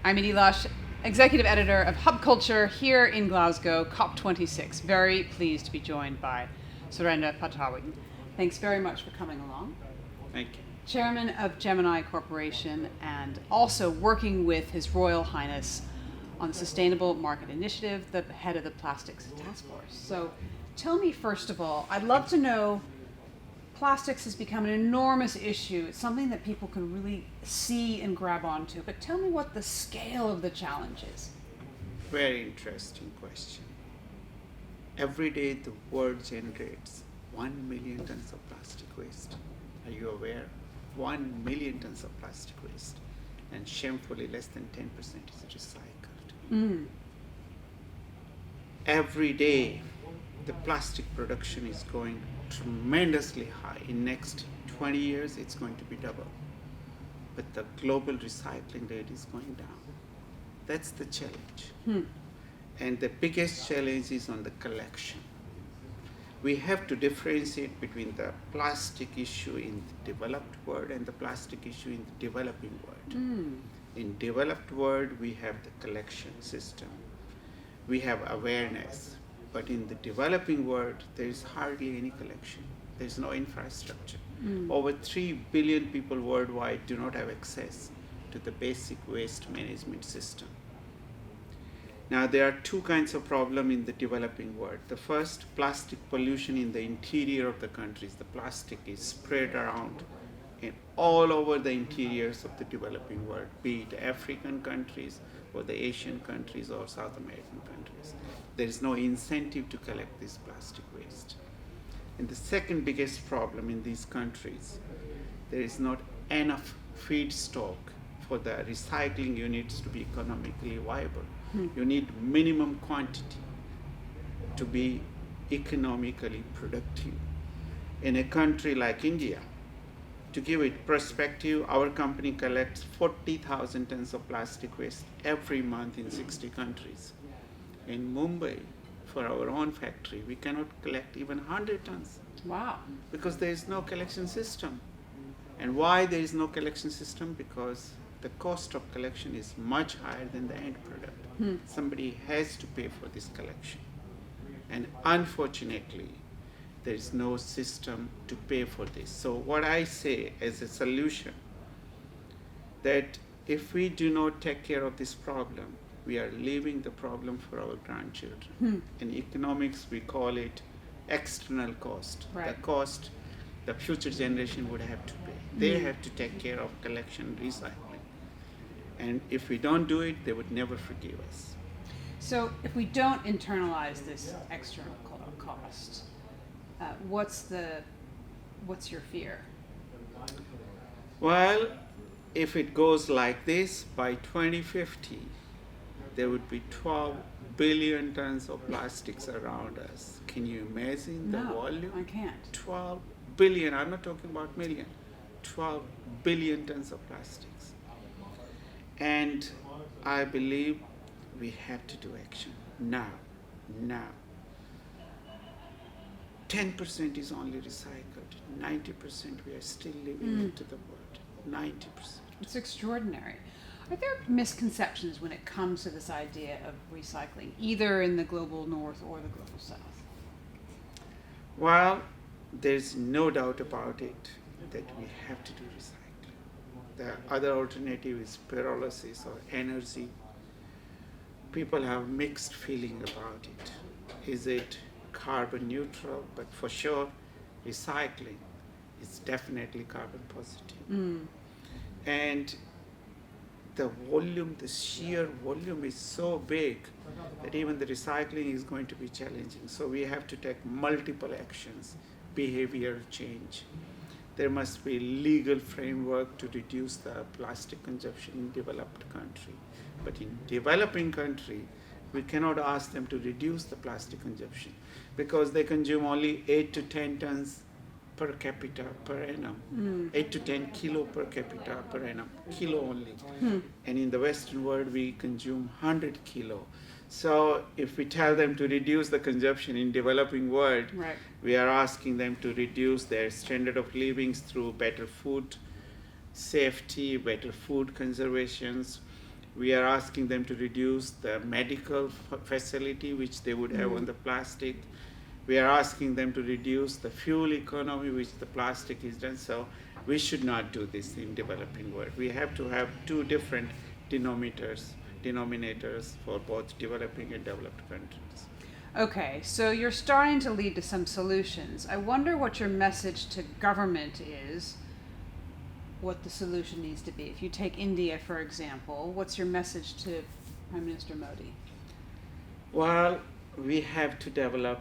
I'm Edie Lush, Executive Editor of Hub Culture here in Glasgow, COP26. Very pleased to be joined by Surendra Patawari. Thanks very much for coming along. Thank you. Chairman of Gemini Corporation and also working with His Royal Highness on the Sustainable Market Initiative, the head of the Plastics Task Force. So tell me, first of all, I'd love to know, plastics has become an enormous issue. It's something that people can really see and grab onto. But tell me what the scale of the challenge is. Very interesting question. Every day the world generates 1 million tons of plastic waste. Are you aware? 1 million tons of plastic waste. And shamefully less than 10% is recycled. Every day the plastic production is going tremendously high. In next 20 years it's going to be double. But the global recycling rate is going down. That's the challenge. And the biggest challenge is on the collection. We have to differentiate between the plastic issue in the developed world and the plastic issue in the developing world. In developed world, we have the collection system. We have awareness. But in the developing world, there is hardly any collection. There is no infrastructure. Over 3 billion people worldwide do not have access to the basic waste management system. Now, there are two kinds of problems in the developing world. The first, plastic pollution in the interior of the countries. The plastic is spread around in all over the interiors of the developing world, be it African countries or the Asian countries or South American countries. There is no incentive to collect this plastic waste. And the second biggest problem in these countries, there is not enough feedstock for the recycling units to be economically viable. You need minimum quantity to be economically productive. In a country like India, to give it perspective, our company collects 40,000 tons of plastic waste every month in 60 countries. In Mumbai, for our own factory, we cannot collect even 100 tons. Wow. Because there is no collection system. And why there is no collection system? Because the cost of collection is much higher than the end product. Somebody has to pay for this collection. And unfortunately, there is no system to pay for this. So what I say as a solution, that if we do not take care of this problem, we are leaving the problem for our grandchildren. In economics, we call it external cost. Right. The cost the future generation would have to pay. They have to take care of collection and recycling. And if we don't do it, they would never forgive us. So if we don't internalize this external cost, what's your fear? Well, if it goes like this, by 2050, there would be 12 billion tons of plastics around us. Can you imagine the volume? I can't. 12 billion, I'm not talking about million, 12 billion tons of plastics. And I believe we have to do action now. 10% is only recycled. 90% we are still leaving into the world. 90%. It's extraordinary. Are there misconceptions when it comes to this idea of recycling, either in the global north or the global south? Well, there's no doubt about it that we have to do recycling. The other alternative is pyrolysis or energy. People have mixed feeling about it. Is it carbon neutral? But for sure, recycling is definitely carbon positive. And the volume, the sheer volume is so big that even the recycling is going to be challenging. So we have to take multiple actions, behavioral change. There must be legal framework to reduce the plastic consumption in developed country. But in developing country, we cannot ask them to reduce the plastic consumption because they consume only 8 to 10 tons per capita per annum, 8 to 10 kilo per capita per annum, kilo only. And in the Western world, we consume 100 kilo. So if we tell them to reduce the consumption in developing world, Right. we are asking them to reduce their standard of living through better food safety, better food conservations, We are asking them to reduce the medical facility which they would have on the plastic. We are asking them to reduce the fuel economy which the plastic is done. So we should not do this in developing world. We have to have two different denominators for both developing and developed countries. Okay, so you're starting to lead to some solutions. I wonder what your message to government is, what the solution needs to be. If you take India, for example, what's your message to Prime Minister Modi? Well, we have to develop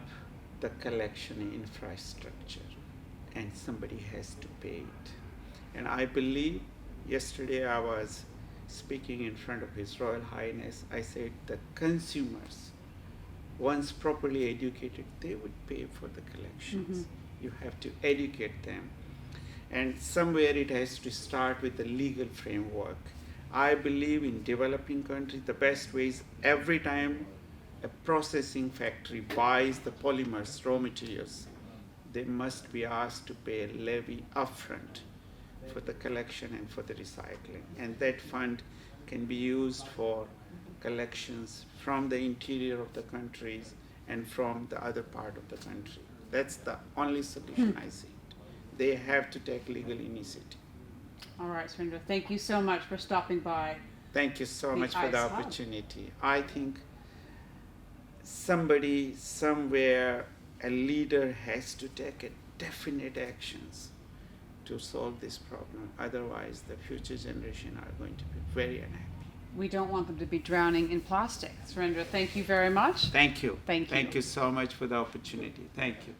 the collection infrastructure, and somebody has to pay it. And I believe yesterday I was speaking in front of His Royal Highness. I said the consumers, once properly educated, they would pay for the collections. You have to educate them. And somewhere it has to start with the legal framework. I believe in developing countries, the best way is every time a processing factory buys the polymers, raw materials, they must be asked to pay a levy upfront for the collection and for the recycling. And that fund can be used for collections from the interior of the countries and from the other part of the country. That's the only solution I see. They have to take legal initiative. All right, Surendra, thank you so much for stopping by. Thank you so The much for the Ice Hub. opportunity. I think somebody, somewhere, a leader has to take a definite actions to solve this problem. Otherwise, the future generation are going to be very unhappy. We don't want them to be drowning in plastic. Surendra, thank you very much. Thank you. Thank you. Thank you so much for the opportunity. Thank you.